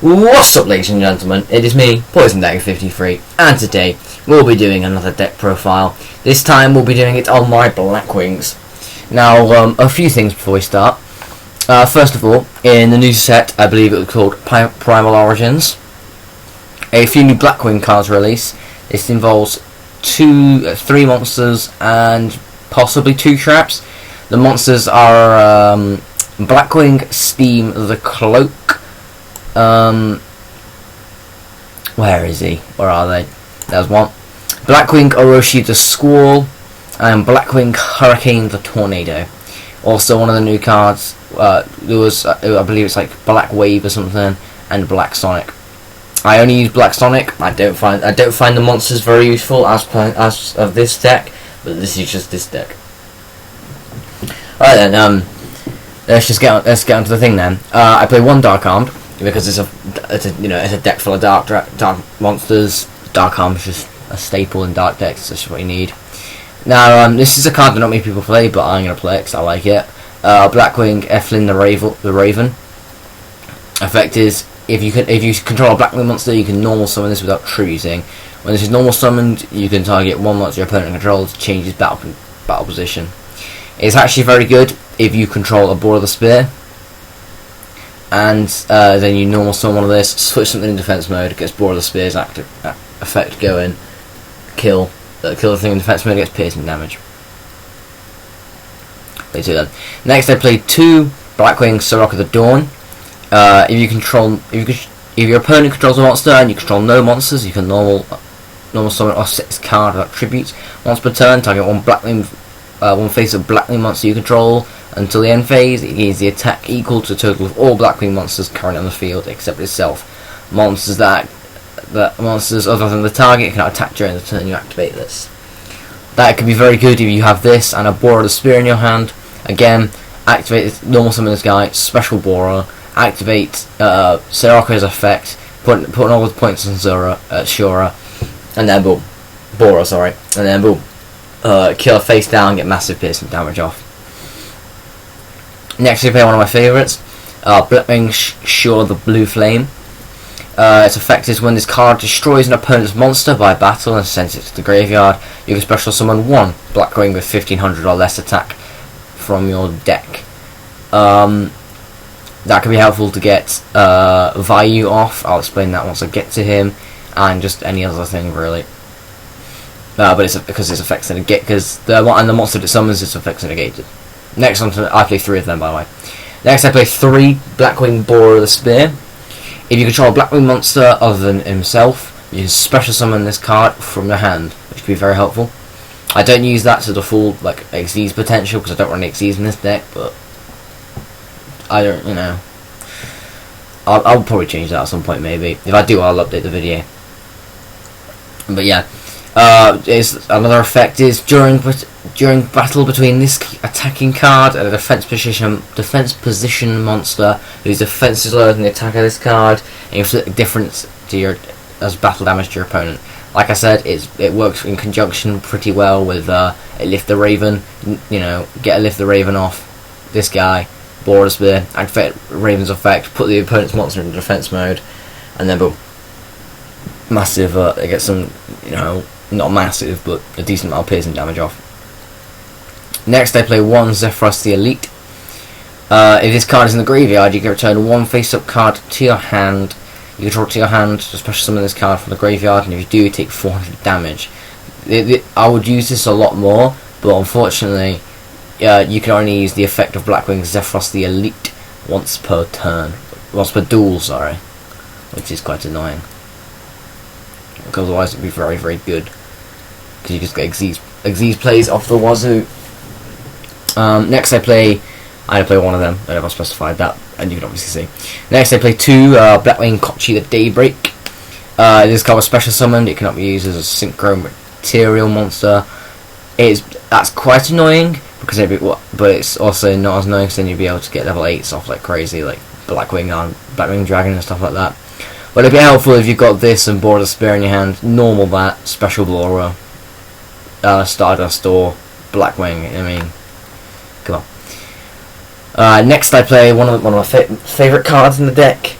What's up, ladies and gentlemen, it is me, Poison Dagger 53, and today we'll be doing another deck profile. This time we'll be doing it on my Blackwings. Now, a few things before we start. First of all, in the new set, I believe it was called Primal Origins, a few new Blackwing cards released. This involves three monsters and possibly 2 traps. The monsters are Blackwing, Steam, the Cloak. Where is he? Where are they? There's one. Blackwing Orochi the Squall and Blackwing Hurricane the Tornado. Also, one of the new cards. There was, I believe it's like Black Wave or something, and Black Sonic. I only use Black Sonic. I don't find the monsters very useful as of this deck, but this is just this deck. Alright then. Let's get onto the thing then. I play 1 Dark Armed because it's a deck full of dark monsters. Dark Armed is just a staple in dark decks. That's just what you need. Now, this is a card that not many people play, but I'm gonna play it because I like it. Blackwing Eflin the Raven. Effect is if you control a Blackwing monster, you can normal summon this without choosing. When this is normal summoned, you can target one monster your opponent controls to change his battle position. It's actually very good if you control a Boar of the Spear, and then you normal summon one of this, switch something in defense mode, gets Boar of the Spear's active effect going, kill the thing in defense mode, gets piercing damage. Play 2 then. Next I play 2 Blackwing Soraka the Dawn. If your opponent controls a monster and you control no monsters, you can normal summon or set this card without tributes. Once per turn, target one face of Blackwing monster you control until the end phase. It gains the attack equal to the total of all Blackwing monsters currently on the field except itself. Monsters other than the target cannot attack during the turn you activate this. That could be very good if you have this and a Boar of the Spear in your hand. Again, activate this, normal summon this guy, special Boar, activate Soraka's effect, put all the points on Shura, and then boom, Boar, sorry, and then boom, kill a face down, get massive piercing damage off. Next we play one of my favourites, Blackwing Shura the Blue Flame. Its effect is when this card destroys an opponent's monster by battle and sends it to the graveyard, you can special summon 1 Blackwing with 1500 or less attack from your deck. That can be helpful to get Vayu off. I'll explain that once I get to him, and just any other thing really. But it's because its effects are negated, because the monster that summons its effects are negated. Next one, I play 3 of them by the way. Next I play 3 Blackwing Boar of the Spear. If you control a Blackwing monster other than himself, you can special summon this card from your hand, which can be very helpful. I don't use that to the full Xyz potential because I don't run Xyz in this deck, but I don't, I'll probably change that at some point maybe. If I do, I'll update the video. But yeah, another effect is during battle between this attacking card and a defense position monster whose defense is lower than the attack of this card, and you inflict a difference to as battle damage to your opponent. Like I said, it works in conjunction pretty well with Lift the Raven. Get a Lift the Raven off this guy, Boar of the Spear, activate Raven's effect, put the opponent's monster in defense mode, and then boom, massive. They get some, not massive, but a decent amount of piercing damage off. Next, I play 1 Zephyros the Elite. If this card is in the graveyard, you can return 1 face-up card to your hand. You can draw it to your hand to special summon this card from the graveyard, and if you do, you take 400 damage. I would use this a lot more, but unfortunately, you can only use the effect of Blackwing Zephyros the Elite once per duel, sorry, which is quite annoying. Because otherwise, it'd be very, very good. Because you just get Xyz plays off the wazoo. Next, I play one of them. I never specified that, and you can obviously see. Next, I play 2 Blackwing Kochi the Daybreak. This card was special summoned. It cannot be used as a synchro material monster. That's quite annoying because but it's also not as annoying because then you'll be able to get level 8s off like crazy, like Blackwing Dragon and stuff like that. But it'd be helpful if you've got this and Boar of the Spear in your hand. Normal that, special Blora, Stardust or Blackwing. I mean, come on. Next I play one of my favourite cards in the deck.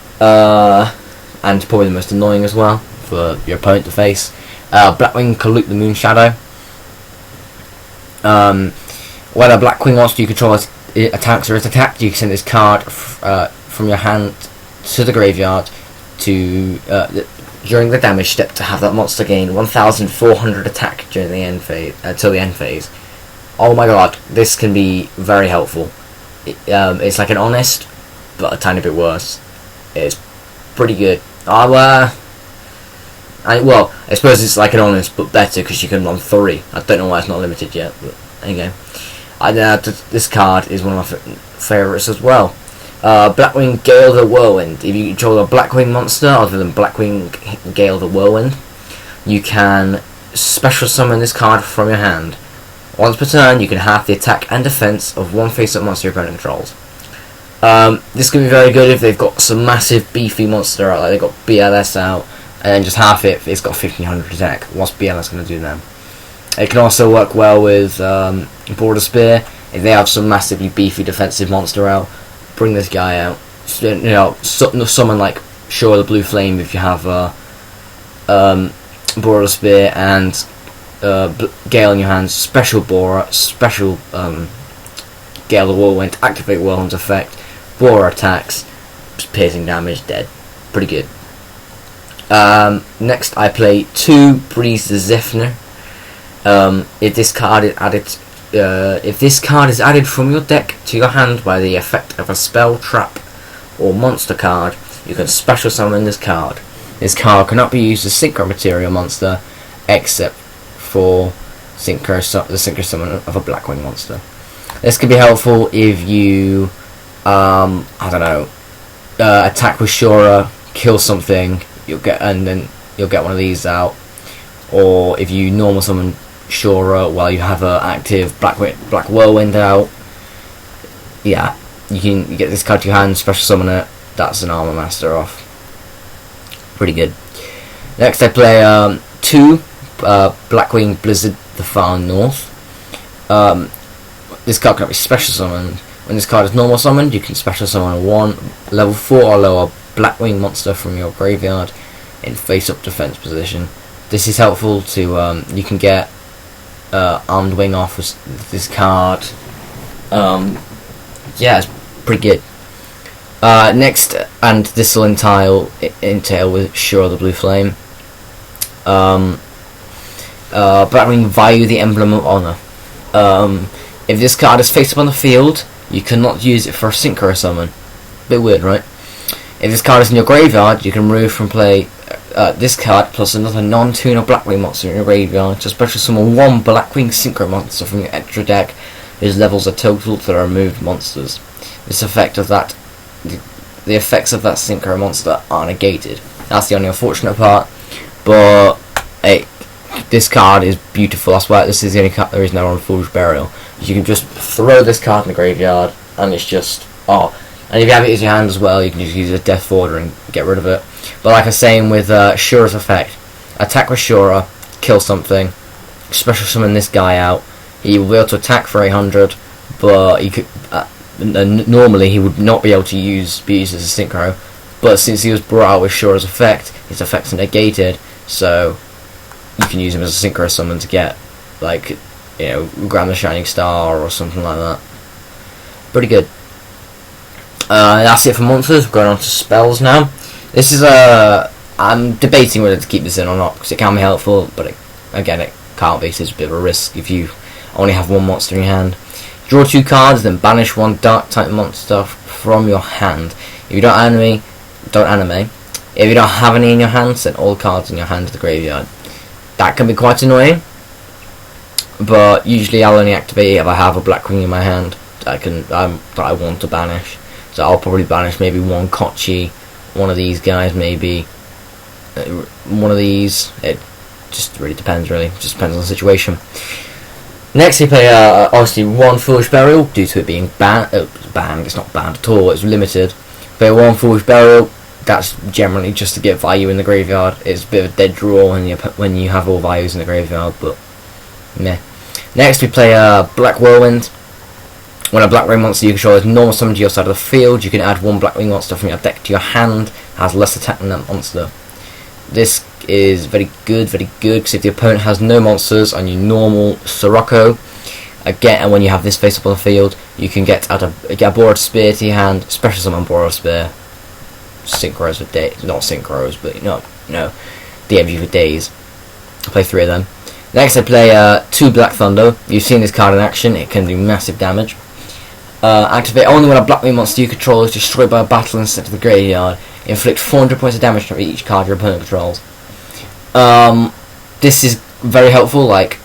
and probably the most annoying as well for your opponent to face. Blackwing Collude the Moon Shadow. When a Blackwing monster you control attacks or is attacked, you can send this card from your hand to the graveyard to during the damage step to have that monster gain 1,400 attack during the end phase till the end phase. Oh my god, this can be very helpful. It's like an honest, but a tiny bit worse. It's pretty good. I suppose it's like an honest, but better because you can run 3. I don't know why it's not limited yet, but there you go. This card is one of my favourites as well. Blackwing Gale the Whirlwind. If you control a Blackwing monster other than Blackwing Gale the Whirlwind, you can special summon this card from your hand. Once per turn, you can half the attack and defense of one face-up monster your opponent controls. This can be very good if they've got some massive beefy monster out, like they've got BLS out, and then just half it if it's got 1,500 attack. What's BLS going to do then? It can also work well with Border Spear. If they have some massively beefy defensive monster out, bring this guy out. Summon like Yugioh the Blue Flame if you have Border Spear and Gale in your hands. Special Borer, special Gale the Whirlwind, activate Whirlwind's effect. Borer attacks, piercing damage, dead. Pretty good. Next, I play 2 Breeze the Zephyr. If this card is added from your deck to your hand by the effect of a spell, trap, or monster card, you can special summon this card. This card cannot be used as Synchro Material monster, except for the Synchro Summon of a Blackwing monster. This can be helpful if you, attack with Shura, kill something, and then you'll get one of these out. Or if you normal summon Shura while you have an active Black Whirlwind out, yeah, you can get this card to your hand, special summon it. That's an Armor Master off. Pretty good. Next, I play 2 Blackwing Blizzard the Far North. This card cannot be special summoned. When this card is normal summoned, you can special summon a 1 level 4 or lower Blackwing monster from your graveyard in face-up defense position. This is helpful to you can get Armed Wing off with this card. Yeah, it's pretty good. Next, and this will entail with Yugioh the Blue Flame. Blackwing Vayu the Emblem of Honor. If this card is face up on the field, you cannot use it for a Synchro Summon. Bit weird, right? If this card is in your graveyard, you can remove from play this card plus another non-tuner Blackwing monster in your graveyard to special summon 1 Blackwing Synchro monster from your extra deck whose levels are total to the removed monsters. The effects of that Synchro monster are negated. That's the only unfortunate part, but this card is beautiful. That's why this is the only card there is now on Foolish Burial. You can just throw this card in the graveyard, and it's just and if you have it in your hand as well, you can just use a Death Order and get rid of it. But like I was saying with Shura's effect, attack with Shura, kill something, special summon this guy out. He will be able to attack for 800, but he could normally he would not be able to be used as a Synchro. But since he was brought out with Shura's effect, his effects are negated, so you can use him as a Synchro summon to get, like, Grant the Shining Star or something like that. Pretty good. That's it for monsters. We're going on to spells now. This is I'm debating whether to keep this in or not, because it can be helpful, but it can't be, so it's a bit of a risk if you only have 1 monster in your hand. Draw 2 cards, then banish 1 dark type monster from your hand. If you don't animate. If you don't have any in your hand, send all cards in your hand to the graveyard. That can be quite annoying, but usually I'll only activate it if I have a Blackwing in my hand that I want to banish. So I'll probably banish maybe 1 Kochi, one of these guys, maybe one of these. It just really depends. Just depends on the situation. Next, we play obviously 1 Foolish Burial due to it being banned. It's not banned at all. It's limited. Play 1 Foolish Burial. That's generally just to get value in the graveyard. It's a bit of a dead draw when you have all values in the graveyard, but meh. Next, we play Black Whirlwind. When a Blackwing monster you control is normal summoned to your side of the field, you can add one Blackwing monster from your deck to your hand. Has less attack than that monster. This is very good, because if the opponent has no monsters and you normal Sirocco, again, and when you have this face up on the field, you can get a Borrowed Spear to your hand, special summon Borrowed Spear, synchros for days, not synchros, but DMG for days. I play 3 of them. Next I play 2 Black Thunder. You've seen this card in action, it can do massive damage. Activate only when a Blackwing monster you control is destroyed by a battle and sent to the graveyard. Inflict 400 points of damage to each card your opponent controls. This is very helpful, like,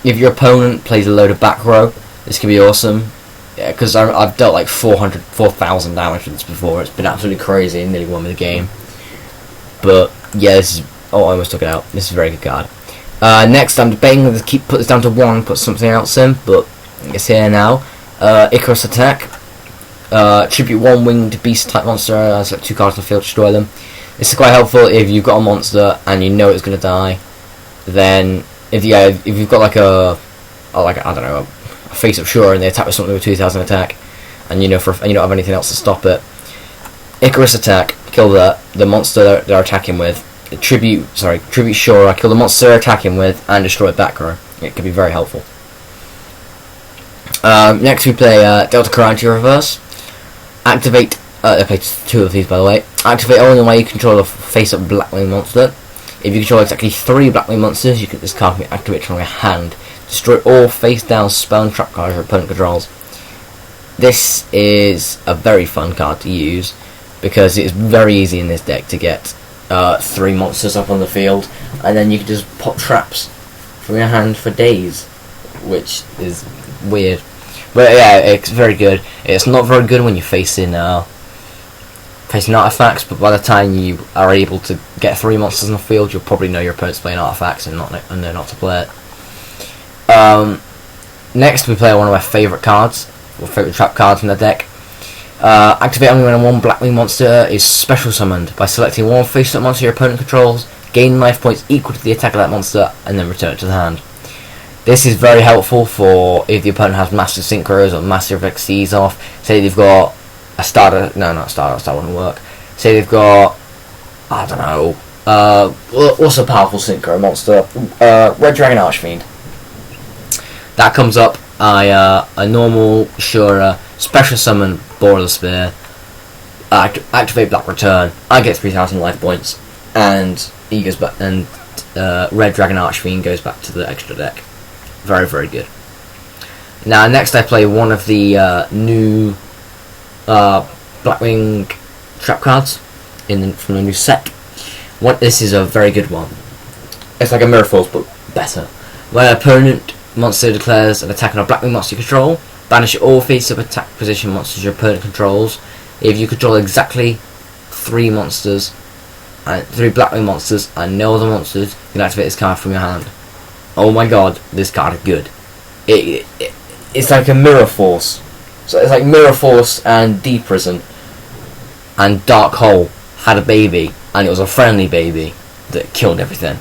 if your opponent plays a load of back row, this can be awesome. Yeah, because I've dealt like 4,000 damage with this before. It's been absolutely crazy, nearly won me the game. But, yeah, this is... Oh, I almost took it out. This is a very good card. Next, I'm debating whether to put this down to 1, put something else in, but it's here now. Icarus Attack. Tribute 1 winged beast type monster, select 2 cards on the field, destroy them. This is quite helpful if you've got a monster and you know it's going to die. Then, if you've got like a face up Shura and they attack with something with 2,000 attack, and you don't have anything else to stop it, Icarus Attack, kill the monster they're attacking with. Tribute Shura, kill the monster they're attacking with, and destroy back row. It can be very helpful. Next we play Delta Karate Reverse. Activate, I played 2 of these by the way. Activate only when you control a face-up Blackwing monster. If you control exactly 3 Blackwing monsters, this card can be activated from your hand. Destroy all face-down spell and trap cards your opponent controls. This is a very fun card to use, because it's very easy in this deck to get 3 monsters up on the field, and then you can just pop traps from your hand for days, which is weird. But yeah, it's very good. It's not very good when you're facing artifacts, but by the time you are able to get 3 monsters on the field, you'll probably know your opponent's playing artifacts and know not to play it. Next we play one of my favourite cards, or favourite trap cards in the deck. Activate only when 1 Blackwing monster is special summoned. By selecting 1 face-up monster your opponent controls, gain life points equal to the attack of that monster, and then return it to the hand. This is very helpful for if the opponent has massive synchros or massive XCs off. Say they've got a starter, that wouldn't work. Say they've got, I don't know, what's a powerful synchro monster? Red Dragon Archfiend. That comes up, a normal Shura, special summon Borrowed Spear, activate Black Return, I get 3,000 life points, and he goes back, and Red Dragon Archfiend goes back to the extra deck. Very, very good. Now, next I play one of the new Blackwing trap cards from the new set. This is a very good one. It's like a Mirror Force, but better. When an opponent monster declares an attack on a Blackwing monster you control, banish all face-up attack position monsters your opponent controls. If you control exactly 3 monsters, 3 Blackwing monsters, and no other monsters, you can activate this card from your hand. Oh my god, this card is good. It's like a Mirror Force. So it's like Mirror Force and Deep Prison and Dark Hole had a baby, and it was a friendly baby that killed everything.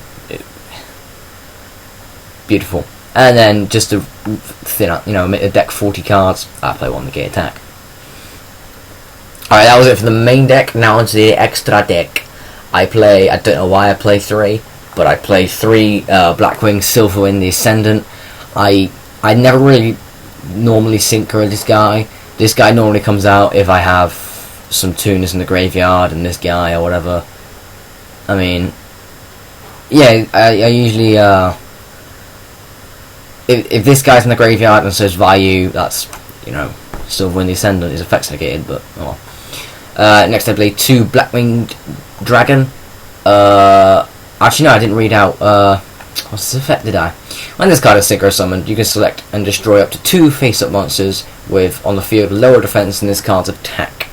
Beautiful. And then just to thin out, make the deck 40 cards, I play 1 negate attack. Alright, that was it for the main deck. Now onto the extra deck. I don't know why I play 3, but I play 3 Blackwing, Silverwind, the Ascendant. I never really normally synchro this guy. This guy normally comes out if I have some tuners in the graveyard and this guy or whatever. I mean, yeah, I usually, if this guy's in the graveyard and says value, that's, Silverwind the Ascendant is effects negated, but, oh. Next I play 2 Blackwinged Dragon. Actually no, I didn't read out, what's this effect did I? When this card is synchro summoned, you can select and destroy up to 2 face-up monsters with, on the field, lower defense than this card's attack.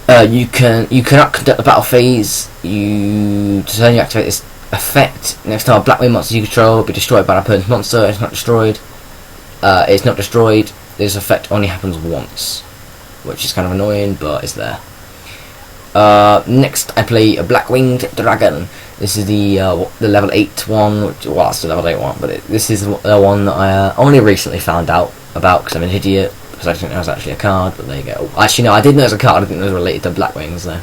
You cannot conduct the battle phase. You activate this effect. Next time a Blackwing monster you control will be destroyed by an opponent's monster. It's not destroyed. This effect only happens once, which is kind of annoying, but it's there. Next I play a Blackwinged Dragon. This is the level 8 one. Well, it's the level 8 one, but this is the one that I only recently found out about because I'm an idiot, because I didn't know it was actually a card, but there you go. Actually, no, I did know it was a card, I didn't know it was related to Blackwings, though.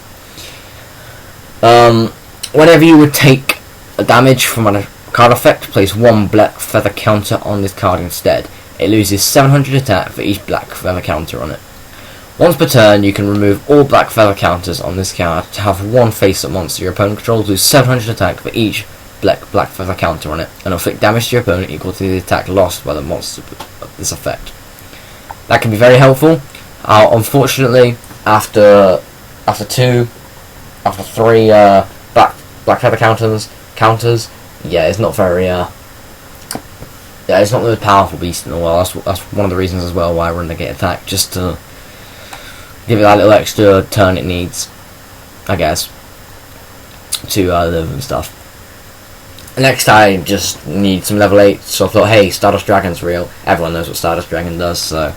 Whenever you would take a damage from a card effect, place 1 black feather counter on this card instead. It loses 700 attack for each black feather counter on it. Once per turn, you can remove all black feather counters on this card to have 1 face-up monster your opponent controls lose 700 attack for each black feather counter on it, and inflict damage to your opponent equal to the attack lost by the monster of this effect. That can be very helpful. Unfortunately, after 3 black feather counters, yeah, it's not very it's not the most powerful beast in the world. That's one of the reasons as well why I run negate attack, just to give it that little extra turn it needs, I guess, to live and stuff. Next, I just need some level 8, so I thought, hey, Stardust Dragon's real. Everyone knows what Stardust Dragon does, so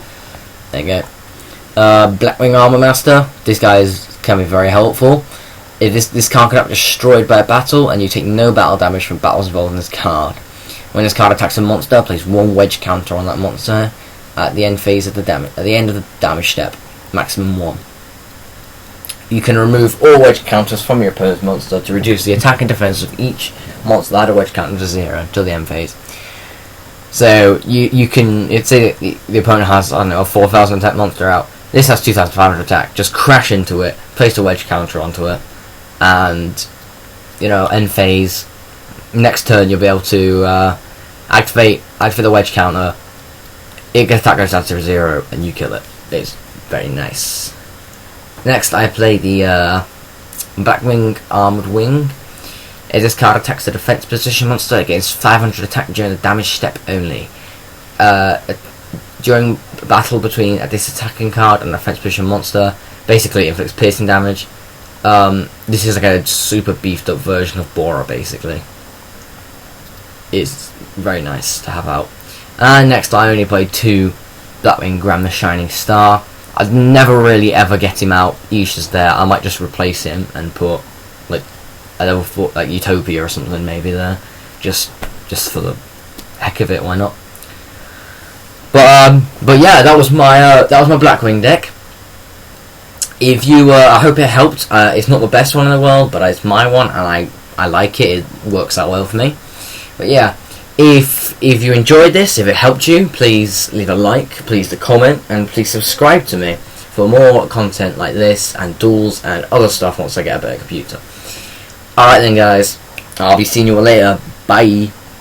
there you go. Blackwing Armor Master. This guy can be very helpful. This card can be destroyed by a battle, and you take no battle damage from battles involving this card. When this card attacks a monster, place 1 wedge counter on that monster at the end phase of the damage. At the end of the damage step, maximum 1. You can remove all wedge counters from your opponent's monster to reduce the attack and defense of each monster that had a wedge counter to 0 until the end phase. So you can, let's say that the opponent has, I don't know, a 4,000 attack monster out. This has 2,500 attack. Just crash into it, place a wedge counter onto it, and end phase. Next turn you'll be able to activate the wedge counter. Attack goes down to 0 and you kill it. It's very nice. Next, I play the Blackwing Armored Wing. This card attacks the defense position monster. It gains 500 attack during the damage step only. During battle between this attacking card and a defense position monster, basically it inflicts piercing damage. This is like a super beefed up version of Bora, basically. It's very nice to have out. And next, I only played 2 Blackwing Graham the Shining Star. I'd never really ever get him out. He's just there. I might just replace him and put like a level 4, like Utopia or something maybe there, just for the heck of it. Why not? But yeah, that was my Blackwing deck. If you, I hope it helped. It's not the best one in the world, but it's my one, and I like it. It works out well for me. But yeah, if you enjoyed this, if it helped you, please leave a like, please comment, and please subscribe to me for more content like this and duels and other stuff once I get a better computer. Alright then guys, I'll be seeing you all later. Bye.